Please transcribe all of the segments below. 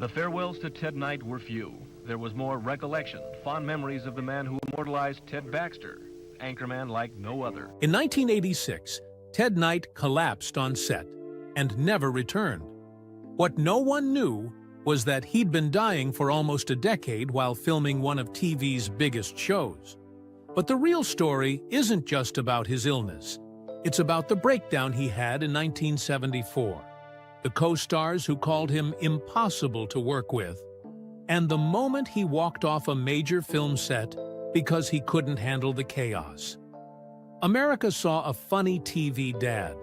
The farewells to Ted Knight were few. There was more recollection, fond memories of the man who immortalized Ted Baxter, anchorman like no other. In 1986, Ted Knight collapsed on set and never returned. What no one knew was that he'd been dying for almost a decade while filming one of TV's biggest shows. But the real story isn't just about his illness. It's about the breakdown he had in 1974, the co-stars who called him impossible to work with, and the moment he walked off a major film set because he couldn't handle the chaos. America saw a funny TV dad,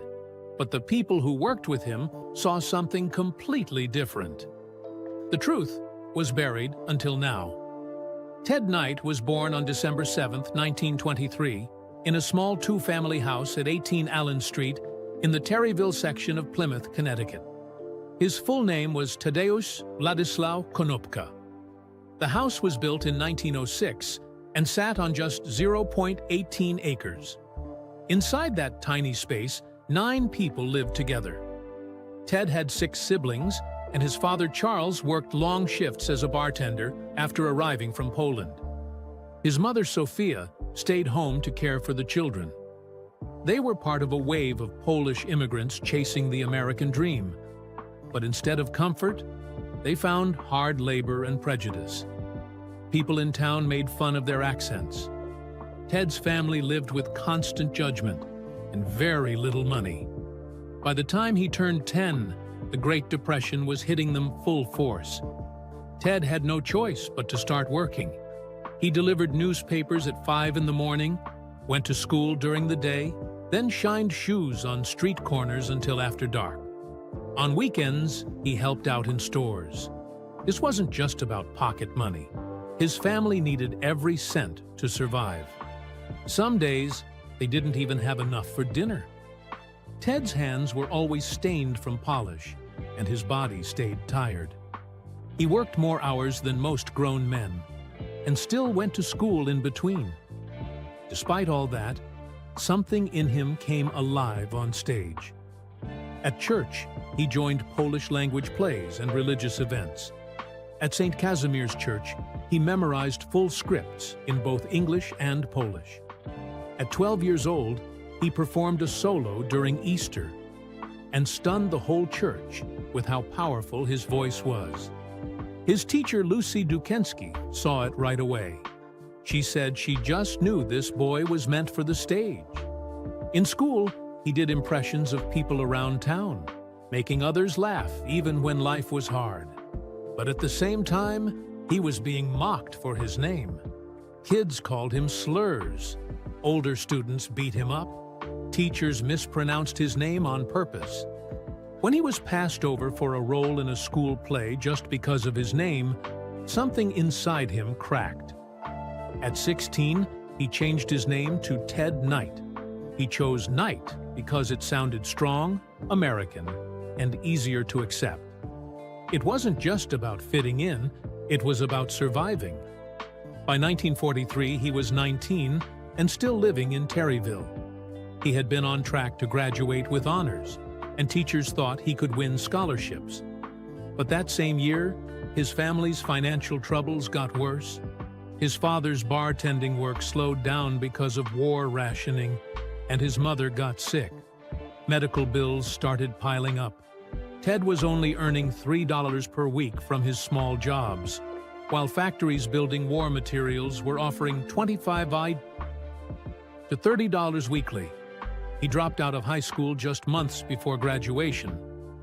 but the people who worked with him saw something completely different. The truth was buried until now. Ted Knight was born on December 7, 1923, in a small two-family house at 18 Allen Street in the Terryville section of Plymouth, Connecticut. His full name was Tadeusz Władysław Konopka. The house was built in 1906 and sat on just 0.18 acres. Inside that tiny space, 9 people lived together. Ted had 6 siblings, and his father Charles worked long shifts as a bartender after arriving from Poland. His mother Sophia stayed home to care for the children. They were part of a wave of Polish immigrants chasing the American dream. But instead of comfort, they found hard labor and prejudice. People in town made fun of their accents. Ted's family lived with constant judgment and very little money. By the time he turned 10, the Great Depression was hitting them full force. Ted had no choice but to start working. He delivered newspapers at 5 in the morning, went to school during the day, then shined shoes on street corners until after dark. On weekends, he helped out in stores. This wasn't just about pocket money. His family needed every cent to survive. Some days, they didn't even have enough for dinner. Ted's hands were always stained from polish, and his body stayed tired. He worked more hours than most grown men, and still went to school in between. Despite all that, something in him came alive on stage. At church, he joined Polish-language plays and religious events. At St. Casimir's Church, he memorized full scripts in both English and Polish. At 12 years old, he performed a solo during Easter and stunned the whole church with how powerful his voice was. His teacher, Lucy Dukensky, saw it right away. She said she just knew this boy was meant for the stage. In school, he did impressions of people around town, making others laugh even when life was hard. But at the same time, he was being mocked for his name. Kids called him slurs. Older students beat him up. Teachers mispronounced his name on purpose. When he was passed over for a role in a school play just because of his name, something inside him cracked. At 16, he changed his name to Ted Knight. He chose Knight because it sounded strong, American, and easier to accept. It wasn't just about fitting in, it was about surviving. By 1943, he was 19 and still living in Terryville. He had been on track to graduate with honors, and teachers thought he could win scholarships. But that same year, his family's financial troubles got worse. His father's bartending work slowed down because of war rationing, and his mother got sick. Medical bills started piling up. Ted was only earning $3 per week from his small jobs, while factories building war materials were offering $25 to $30 weekly. He dropped out of high school just months before graduation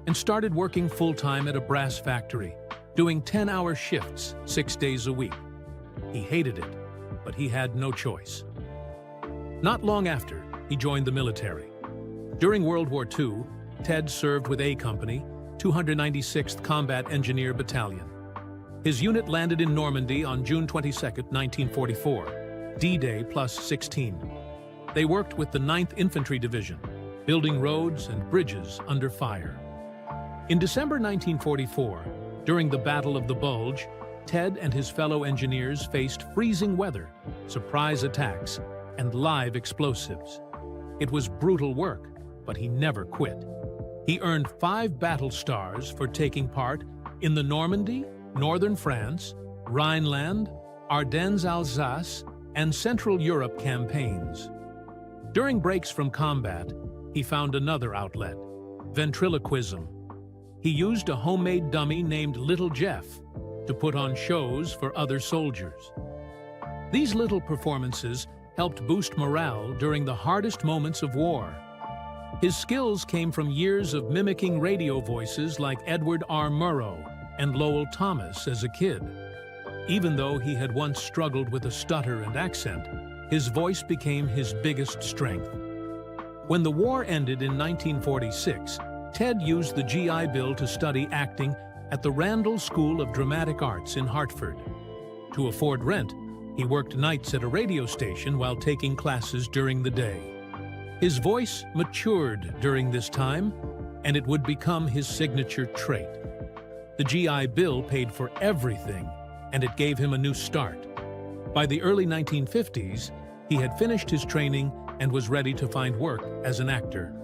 and started working full-time at a brass factory, doing 10-hour shifts 6 days a week. He hated it, but he had no choice. Not long after, he joined the military. During World War II, Ted served with A Company, 296th Combat Engineer Battalion. His unit landed in Normandy on June 22, 1944, D-Day +16. They worked with the 9th Infantry Division, building roads and bridges under fire. In December 1944, during the Battle of the Bulge, Ted and his fellow engineers faced freezing weather, surprise attacks, and live explosives. It was brutal work, but he never quit. He earned 5 battle stars for taking part in the Normandy, northern France, Rhineland, Ardennes, Alsace, and Central Europe campaigns. During breaks from combat, he found another outlet: ventriloquism. He used a homemade dummy named Little Jeff to put on shows for other soldiers. These little performances helped boost morale during the hardest moments of war. His skills came from years of mimicking radio voices like Edward R. Murrow and Lowell Thomas as a kid. Even though he had once struggled with a stutter and accent, his voice became his biggest strength. When the war ended in 1946, Ted used the GI Bill to study acting at the Randall School of Dramatic Arts in Hartford. To afford rent, he worked nights at a radio station while taking classes during the day. His voice matured during this time, and it would become his signature trait. The GI Bill paid for everything, and it gave him a new start. By the early 1950s, he had finished his training and was ready to find work as an actor.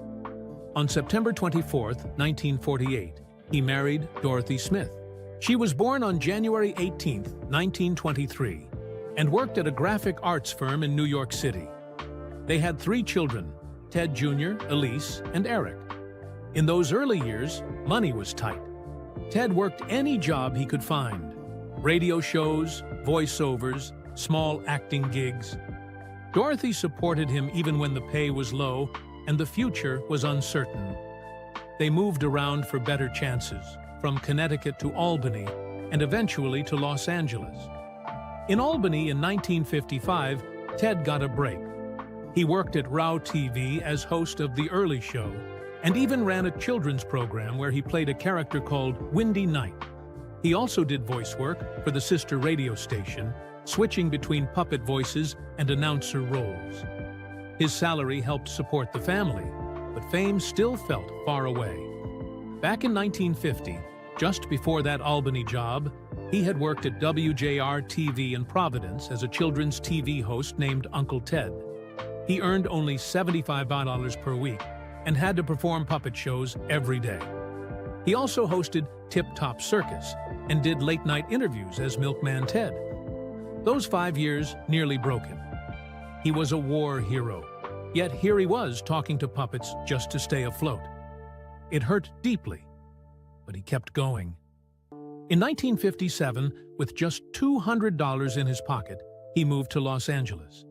On September 24, 1948, he married Dorothy Smith. She was born on January 18, 1923, and worked at a graphic arts firm in New York City. They had 3 children, Ted Jr., Elise, and Eric. In those early years, money was tight. Ted worked any job he could find: radio shows, voiceovers, small acting gigs. Dorothy supported him even when the pay was low and the future was uncertain. They moved around for better chances, from Connecticut to Albany, and eventually to Los Angeles. In Albany in 1955, Ted got a break. He worked at Rao TV as host of The Early Show, and even ran a children's program where he played a character called Windy Night. He also did voice work for the sister radio station, switching between puppet voices and announcer roles. His salary helped support the family, but fame still felt far away. Back in 1950, just before that Albany job, he had worked at WJR-TV in Providence as a children's TV host named Uncle Ted. He earned only $75 per week and had to perform puppet shows every day. He also hosted Tip Top Circus and did late-night interviews as Milkman Ted. Those 5 years nearly broke him. He was a war hero, yet here he was talking to puppets just to stay afloat. It hurt deeply, but he kept going. In 1957, with just $200 in his pocket, he moved to Los Angeles.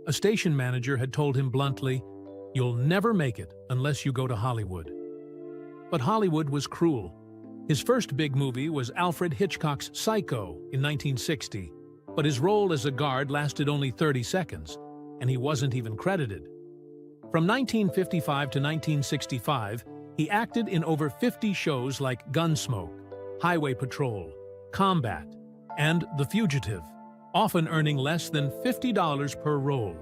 A station manager had told him bluntly, "You'll never make it unless you go to Hollywood." But Hollywood was cruel. His first big movie was Alfred Hitchcock's Psycho in 1960, but his role as a guard lasted only 30 seconds, and he wasn't even credited. From 1955 to 1965, he acted in over 50 shows like Gunsmoke, Highway Patrol, Combat, and The Fugitive, often earning less than $50 per role.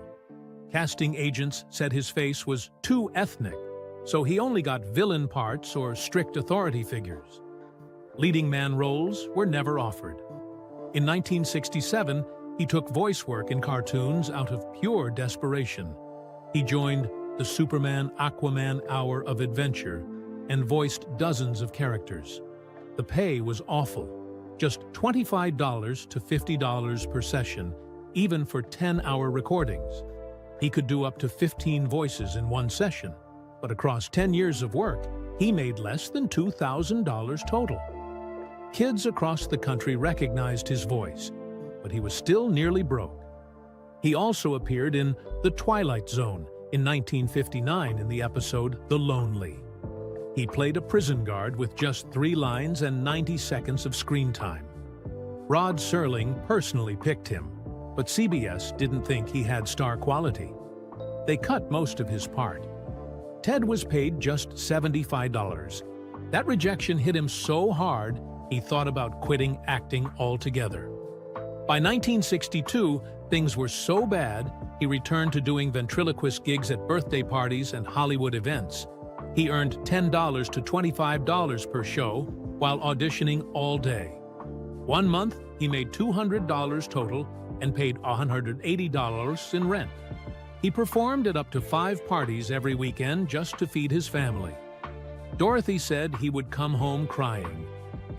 Casting agents said his face was too ethnic, so he only got villain parts or strict authority figures. Leading man roles were never offered. In 1967, he took voice work in cartoons out of pure desperation. He joined the Superman Aquaman Hour of Adventure and voiced dozens of characters. The pay was awful, just $25 to $50 per session, even for 10-hour recordings. He could do up to 15 voices in one session, but across 10 years of work, he made less than $2,000 total. Kids across the country recognized his voice, but he was still nearly broke. He also appeared in The Twilight Zone in 1959 in the episode The Lonely. He played a prison guard with just 3 lines and 90 seconds of screen time. Rod Serling personally picked him, but CBS didn't think he had star quality. They cut most of his part. Ted was paid just $75. That rejection hit him so hard, he thought about quitting acting altogether. By 1962, things were so bad, he returned to doing ventriloquist gigs at birthday parties and Hollywood events. He earned $10 to $25 per show while auditioning all day. One month, he made $200 total and paid $180 in rent. He performed at up to 5 parties every weekend just to feed his family. Dorothy said he would come home crying.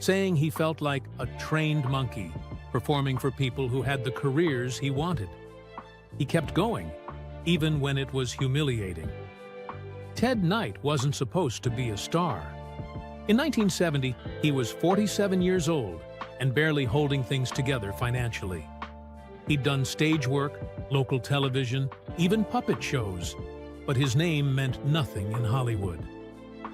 saying he felt like a trained monkey, performing for people who had the careers he wanted. He kept going, even when it was humiliating. Ted Knight wasn't supposed to be a star. In 1970, he was 47 years old and barely holding things together financially. He'd done stage work, local television, even puppet shows, but his name meant nothing in Hollywood.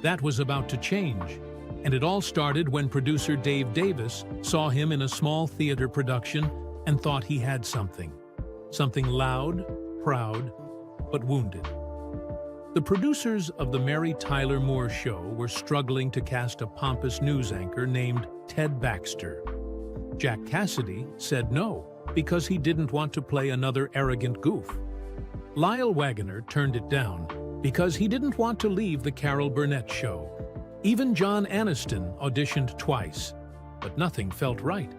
That was about to change, and it all started when producer Dave Davis saw him in a small theater production and thought he had something. Something loud, proud, but wounded. The producers of The Mary Tyler Moore Show were struggling to cast a pompous news anchor named Ted Baxter. Jack Cassidy said no, because he didn't want to play another arrogant goof. Lyle Waggoner turned it down because he didn't want to leave the Carol Burnett Show. Even John Aniston auditioned twice, but nothing felt right.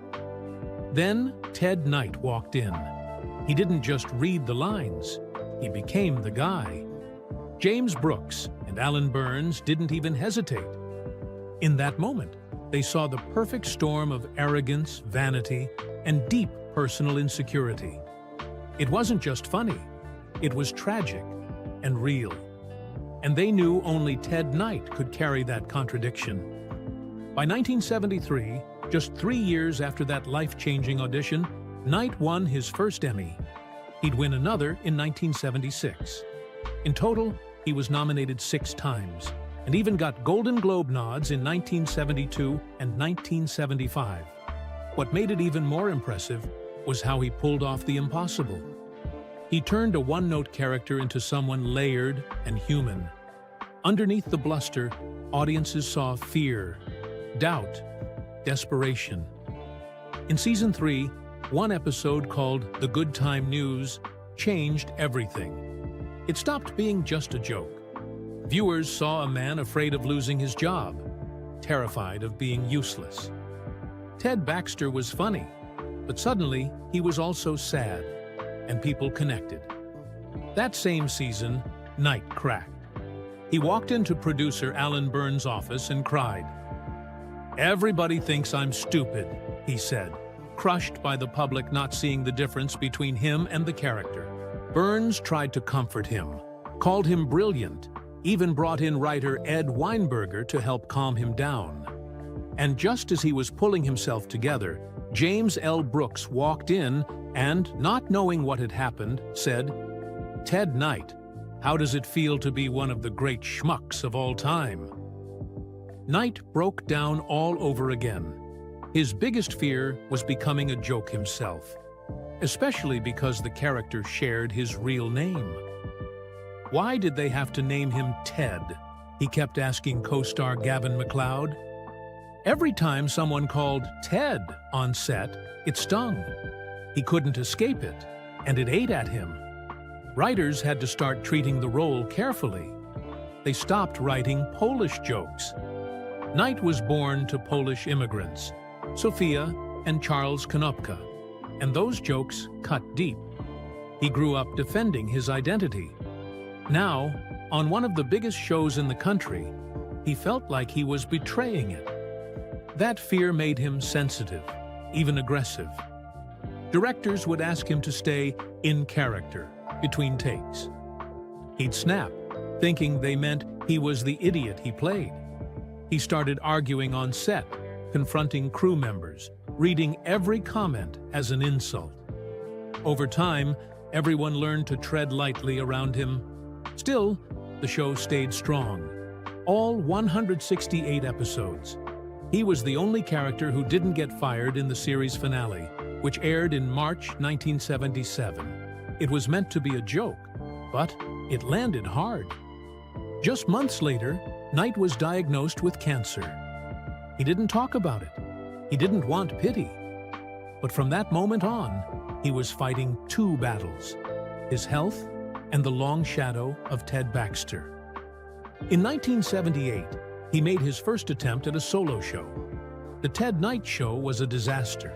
Then Ted Knight walked in. He didn't just read the lines, he became the guy. James Brooks and Alan Burns didn't even hesitate. In that moment, they saw the perfect storm of arrogance, vanity, and deep personal insecurity. It wasn't just funny, it was tragic and real. And they knew only Ted Knight could carry that contradiction. By 1973, just 3 years after that life-changing audition, Knight won his first Emmy. He'd win another in 1976. In total, he was nominated 6 times, and even got Golden Globe nods in 1972 and 1975. What made it even more impressive was how he pulled off the impossible. He turned a one-note character into someone layered and human. Underneath the bluster, audiences saw fear, doubt, desperation. In Season 3, one episode called The Good Time News changed everything. It stopped being just a joke. Viewers saw a man afraid of losing his job, terrified of being useless. Ted Baxter was funny, but suddenly he was also sad, and people connected. That same season, Knight cracked. He walked into producer Alan Burns' office and cried. "Everybody thinks I'm stupid," he said, crushed by the public not seeing the difference between him and the character. Burns tried to comfort him, called him brilliant, even brought in writer Ed Weinberger to help calm him down. And just as he was pulling himself together, James L. Brooks walked in and, not knowing what had happened, said, "Ted Knight, how does it feel to be one of the great schmucks of all time?" Knight broke down all over again. His biggest fear was becoming a joke himself, especially because the character shared his real name. Why did they have to name him Ted? He kept asking co-star Gavin MacLeod. Every time someone called Ted on set, it stung. He couldn't escape it, and it ate at him. Writers had to start treating the role carefully. They stopped writing Polish jokes. Knight was born to Polish immigrants, Sofia and Charles Konopka, and those jokes cut deep. He grew up defending his identity. Now, on one of the biggest shows in the country, he felt like he was betraying it. That fear made him sensitive, even aggressive. Directors would ask him to stay in character between takes. He'd snap, thinking they meant he was the idiot he played. He started arguing on set, confronting crew members, reading every comment as an insult. Over time, everyone learned to tread lightly around him. Still, the show stayed strong. All 168 episodes. He was the only character who didn't get fired in the series finale, which aired in March 1977. It was meant to be a joke, but it landed hard. Just months later, Knight was diagnosed with cancer. He didn't talk about it. He didn't want pity. But from that moment on, he was fighting 2 battles: his health and the long shadow of Ted Baxter. In 1978, he made his first attempt at a solo show. The Ted Knight Show was a disaster.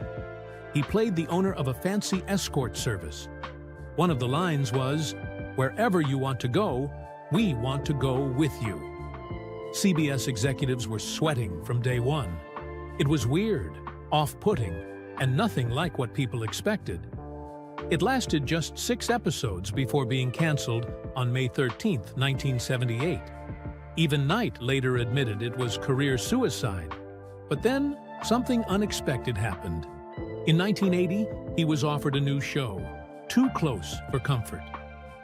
He played the owner of a fancy escort service. One of the lines was, "Wherever you want to go, we want to go with you." CBS executives were sweating from day one. It was weird, off-putting, and nothing like what people expected. It lasted just 6 episodes before being canceled on May 13, 1978. Even Knight later admitted it was career suicide. But then, something unexpected happened. In 1980, he was offered a new show, Too Close for Comfort.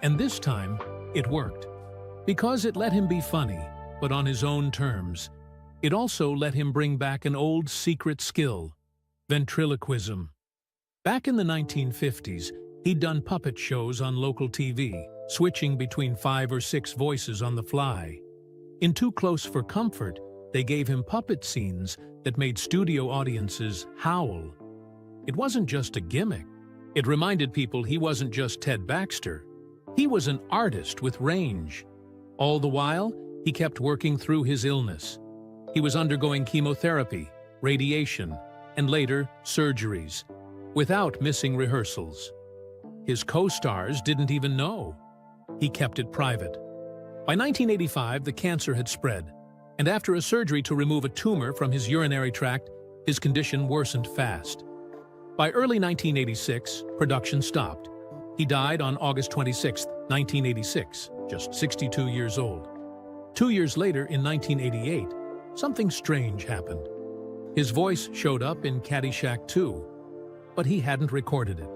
And this time, it worked. Because it let him be funny, but on his own terms. It also let him bring back an old secret skill, ventriloquism. Back in the 1950s, he'd done puppet shows on local TV, switching between 5 or 6 voices on the fly. In Too Close for Comfort, they gave him puppet scenes that made studio audiences howl. It wasn't just a gimmick. It reminded people he wasn't just Ted Baxter. He was an artist with range. All the while, he kept working through his illness. He was undergoing chemotherapy, radiation, and later, surgeries, without missing rehearsals. His co-stars didn't even know. He kept it private. By 1985, the cancer had spread, and after a surgery to remove a tumor from his urinary tract, his condition worsened fast. By early 1986, production stopped. He died on August 26, 1986, just 62 years old. 2 years later, in 1988, something strange happened. His voice showed up in Caddyshack 2, but he hadn't recorded it.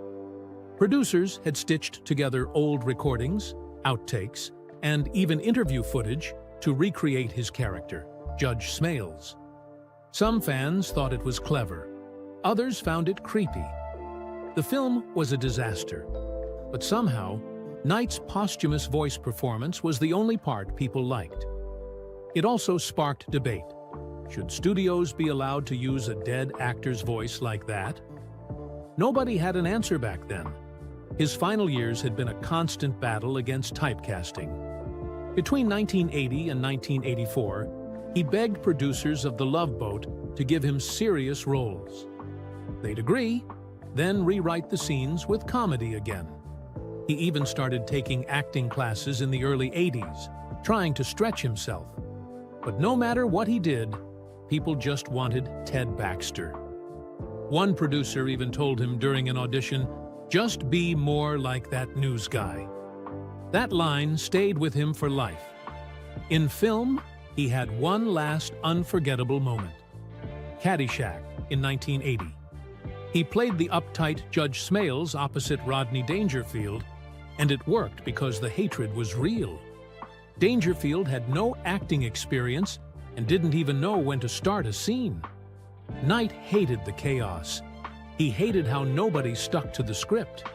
Producers had stitched together old recordings, outtakes, and even interview footage to recreate his character, Judge Smales. Some fans thought it was clever. Others found it creepy. The film was a disaster, but somehow, Knight's posthumous voice performance was the only part people liked. It also sparked debate. Should studios be allowed to use a dead actor's voice like that? Nobody had an answer back then. His final years had been a constant battle against typecasting. Between 1980 and 1984, he begged producers of The Love Boat to give him serious roles. They'd agree, then rewrite the scenes with comedy again. He even started taking acting classes in the early 80s, trying to stretch himself. But no matter what he did, people just wanted Ted Baxter. One producer even told him during an audition, "Just be more like that news guy." That line stayed with him for life. In film, he had one last unforgettable moment. Caddyshack in 1980. He played the uptight Judge Smales opposite Rodney Dangerfield, and it worked because the hatred was real. Dangerfield had no acting experience and didn't even know when to start a scene. Knight hated the chaos. He hated how nobody stuck to the script.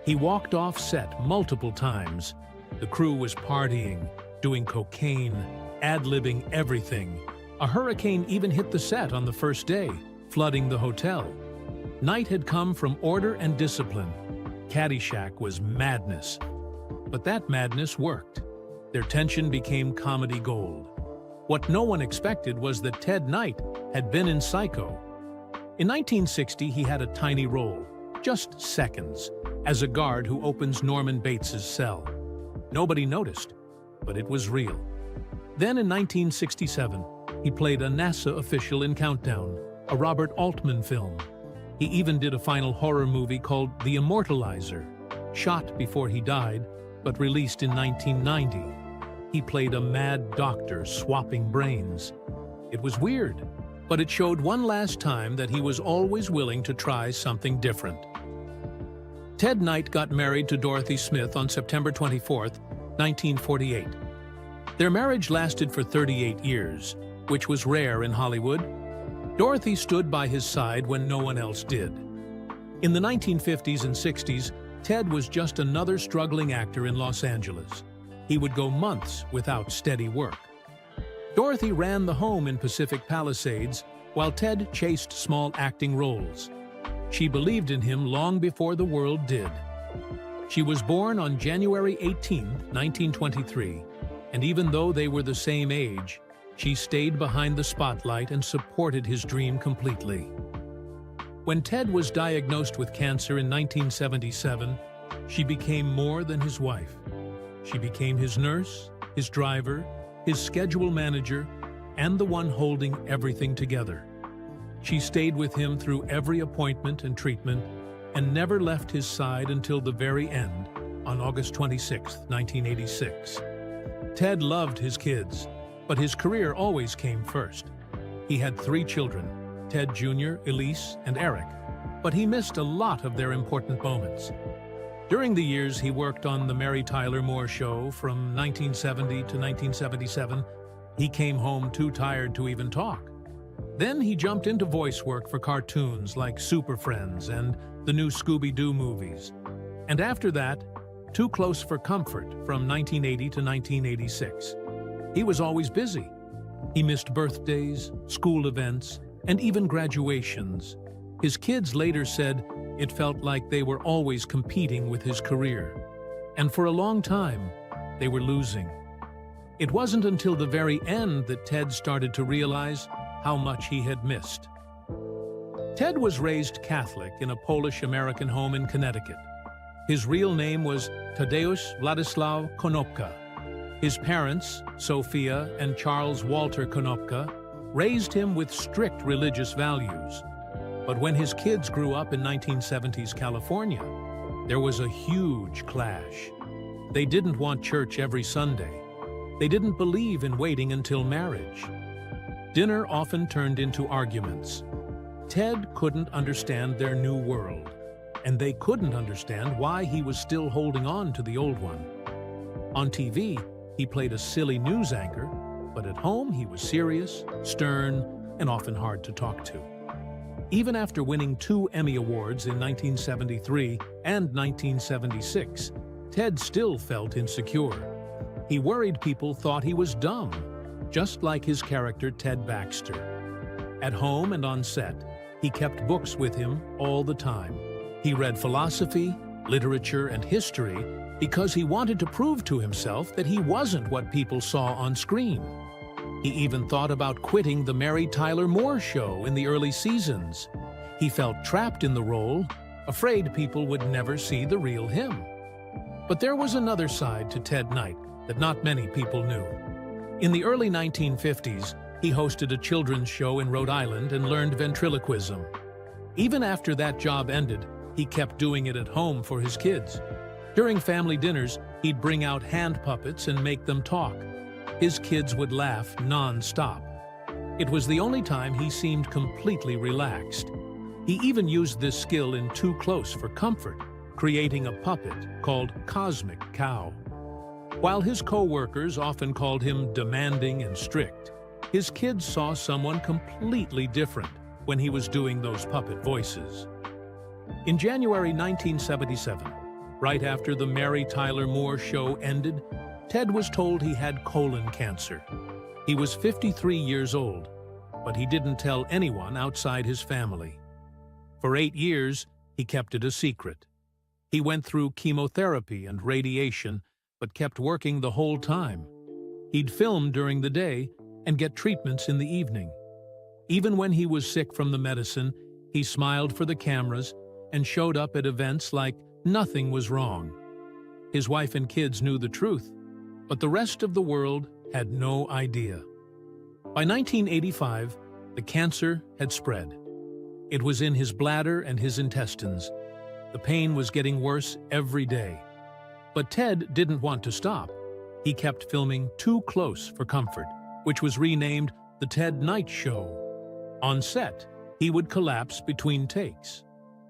He walked off set multiple times. The crew was partying, doing cocaine, ad-libbing everything. A hurricane even hit the set on the first day, flooding the hotel. Knight had come from order and discipline. Caddyshack was madness. But that madness worked. Their tension became comedy gold. What no one expected was that Ted Knight had been in Psycho. In 1960, he had a tiny role, just seconds, as a guard who opens Norman Bates's cell. Nobody noticed, but it was real. Then in 1967, he played a NASA official in Countdown, a Robert Altman film. He even did a final horror movie called The Immortalizer, shot before he died, but released in 1990. He played a mad doctor swapping brains. It was weird, but it showed one last time that he was always willing to try something different. Ted Knight got married to Dorothy Smith on September 24, 1948. Their marriage lasted for 38 years, which was rare in Hollywood. Dorothy stood by his side when no one else did. In the 1950s and 60s, Ted was just another struggling actor in Los Angeles. He would go months without steady work. Dorothy ran the home in Pacific Palisades, while Ted chased small acting roles. She believed in him long before the world did. She was born on January 18, 1923, and even though they were the same age, she stayed behind the spotlight and supported his dream completely. When Ted was diagnosed with cancer in 1977, she became more than his wife. She became his nurse, his driver, his schedule manager, and the one holding everything together. She stayed with him through every appointment and treatment and never left his side until the very end, on August 26, 1986. Ted loved his kids, but his career always came first. He had 3 children, Ted Jr., Elise, and Eric, but he missed a lot of their important moments. During the years he worked on The Mary Tyler Moore Show from 1970 to 1977, he came home too tired to even talk. Then he jumped into voice work for cartoons like Super Friends and the new Scooby-Doo movies. And after that, Too Close for Comfort from 1980 to 1986. He was always busy. He missed birthdays, school events, and even graduations. His kids later said it felt like they were always competing with his career. And for a long time, they were losing. It wasn't until the very end that Ted started to realize how much he had missed. Ted was raised Catholic in a Polish-American home in Connecticut. His real name was Tadeusz Władysław Konopka. His parents, Sophia and Charles Walter Konopka, raised him with strict religious values. But when his kids grew up in 1970s California, there was a huge clash. They didn't want church every Sunday. They didn't believe in waiting until marriage. Dinner often turned into arguments. Ted couldn't understand their new world, and they couldn't understand why he was still holding on to the old one. On TV, he played a silly news anchor, but at home he was serious, stern, and often hard to talk to. Even after winning 2 Emmy Awards in 1973 and 1976, Ted still felt insecure. He worried people thought he was dumb, just like his character Ted Baxter. At home and on set, he kept books with him all the time. He read philosophy, literature, and history because he wanted to prove to himself that he wasn't what people saw on screen. He even thought about quitting the Mary Tyler Moore Show in the early seasons. He felt trapped in the role, afraid people would never see the real him. But there was another side to Ted Knight that not many people knew. In the early 1950s, he hosted a children's show in Rhode Island and learned ventriloquism. Even after that job ended, he kept doing it at home for his kids. During family dinners, he'd bring out hand puppets and make them talk. His kids would laugh non-stop. It was the only time he seemed completely relaxed. He even used this skill in Too Close for Comfort, creating a puppet called Cosmic Cow. While his co-workers often called him demanding and strict, his kids saw someone completely different when he was doing those puppet voices. In January 1977, right after the Mary Tyler Moore Show ended, Ted was told he had colon cancer. He was 53 years old, but he didn't tell anyone outside his family. For 8 years, he kept it a secret. He went through chemotherapy and radiation, but kept working the whole time. He'd film during the day and get treatments in the evening. Even when he was sick from the medicine, he smiled for the cameras and showed up at events like nothing was wrong. His wife and kids knew the truth, but the rest of the world had no idea. By 1985, the cancer had spread. It was in his bladder and his intestines. The pain was getting worse every day. But Ted didn't want to stop. He kept filming Too Close for Comfort, which was renamed The Ted Knight Show. On set, he would collapse between takes.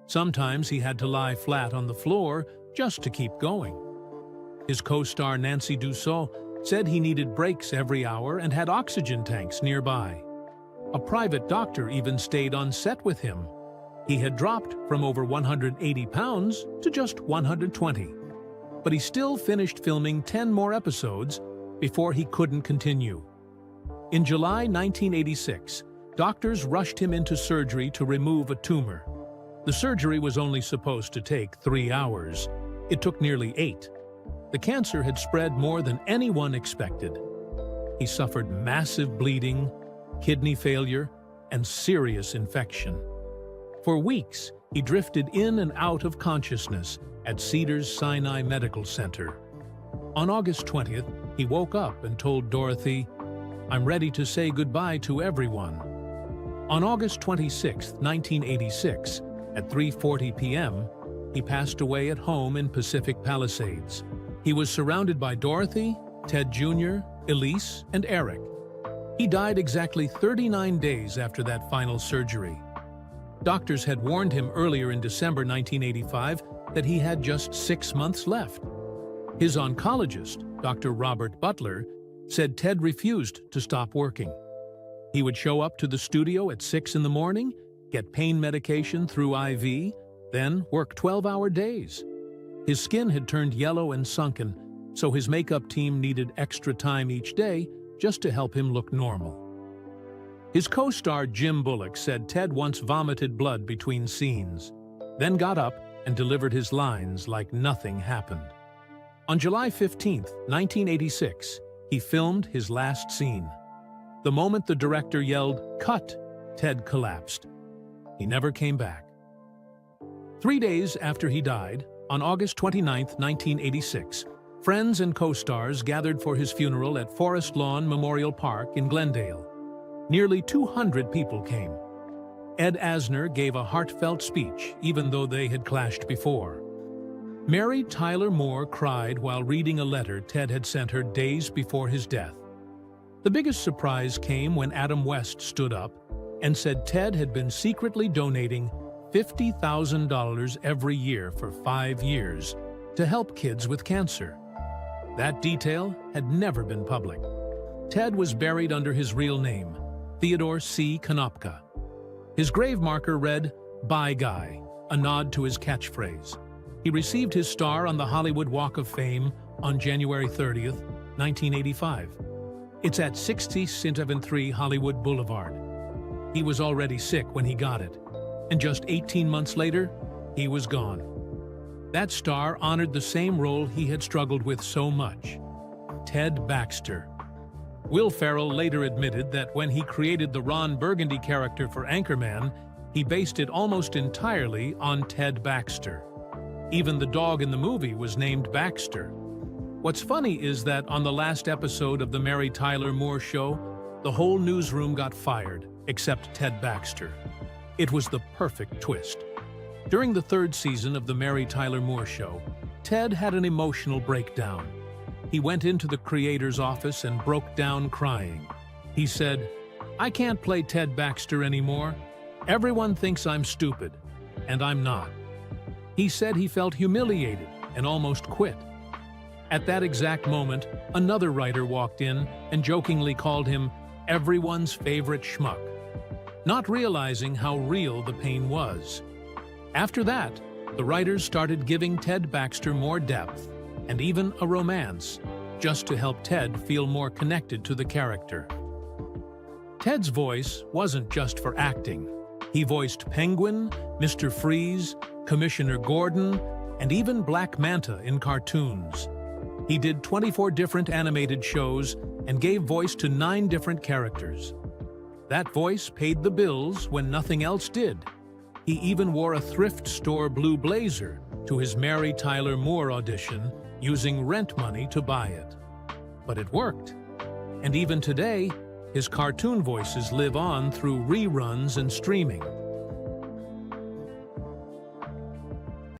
Sometimes he had to lie flat on the floor just to keep going. His co-star Nancy Dussault said he needed breaks every hour and had oxygen tanks nearby. A private doctor even stayed on set with him. He had dropped from over 180 pounds to just 120. But he still finished filming 10 more episodes before he couldn't continue. In July 1986, doctors rushed him into surgery to remove a tumor. The surgery was only supposed to take 3 hours. It took nearly 8. The cancer had spread more than anyone expected. He suffered massive bleeding, kidney failure, and serious infection. For weeks, he drifted in and out of consciousness at Cedars-Sinai Medical Center. On August 20th, he woke up and told Dorothy, "I'm ready to say goodbye to everyone." On August 26, 1986, at 3:40 p.m., he passed away at home in Pacific Palisades. He was surrounded by Dorothy, Ted Jr., Elise, and Eric. He died exactly 39 days after that final surgery. Doctors had warned him earlier in December 1985 that he had just 6 months left. His oncologist, Dr. Robert Butler, said Ted refused to stop working. He would show up to the studio at 6 in the morning, get pain medication through IV, then work 12-hour days. His skin had turned yellow and sunken, so his makeup team needed extra time each day just to help him look normal. His co-star Jim Bullock said Ted once vomited blood between scenes, then got up and delivered his lines like nothing happened. On July 15, 1986, he filmed his last scene. The moment the director yelled, "Cut!" Ted collapsed. He never came back. 3 days after he died, on August 29, 1986, friends and co-stars gathered for his funeral at Forest Lawn Memorial Park in Glendale. Nearly 200 people came. Ed Asner gave a heartfelt speech, even though they had clashed before. Mary Tyler Moore cried while reading a letter Ted had sent her days before his death. The biggest surprise came when Adam West stood up and said Ted had been secretly donating $50,000 every year for 5 years to help kids with cancer. That detail had never been public. Ted was buried under his real name, Theodore C. Konopka. His grave marker read, "Bye Guy," a nod to his catchphrase. He received his star on the Hollywood Walk of Fame on January 30, 1985. It's at 6073 Hollywood Boulevard. He was already sick when he got it, and just 18 months later, he was gone. That star honored the same role he had struggled with so much, Ted Baxter. Will Ferrell later admitted that when he created the Ron Burgundy character for Anchorman, he based it almost entirely on Ted Baxter. Even the dog in the movie was named Baxter. What's funny is that on the last episode of the Mary Tyler Moore Show, the whole newsroom got fired, except Ted Baxter. It was the perfect twist. During the 3rd season of the Mary Tyler Moore Show, Ted had an emotional breakdown. He went into the creator's office and broke down crying. He said, "I can't play Ted Baxter anymore. Everyone thinks I'm stupid, and I'm not." He said he felt humiliated and almost quit. At that exact moment, another writer walked in and jokingly called him everyone's favorite schmuck, not realizing how real the pain was. After that, the writers started giving Ted Baxter more depth and even a romance, just to help Ted feel more connected to the character. Ted's voice wasn't just for acting. He voiced Penguin, Mr. Freeze, Commissioner Gordon, and even Black Manta in cartoons. He did 24 different animated shows and gave voice to 9 different characters. That voice paid the bills when nothing else did. He even wore a thrift store blue blazer to his Mary Tyler Moore audition, using rent money to buy it. But it worked. And even today, his cartoon voices live on through reruns and streaming.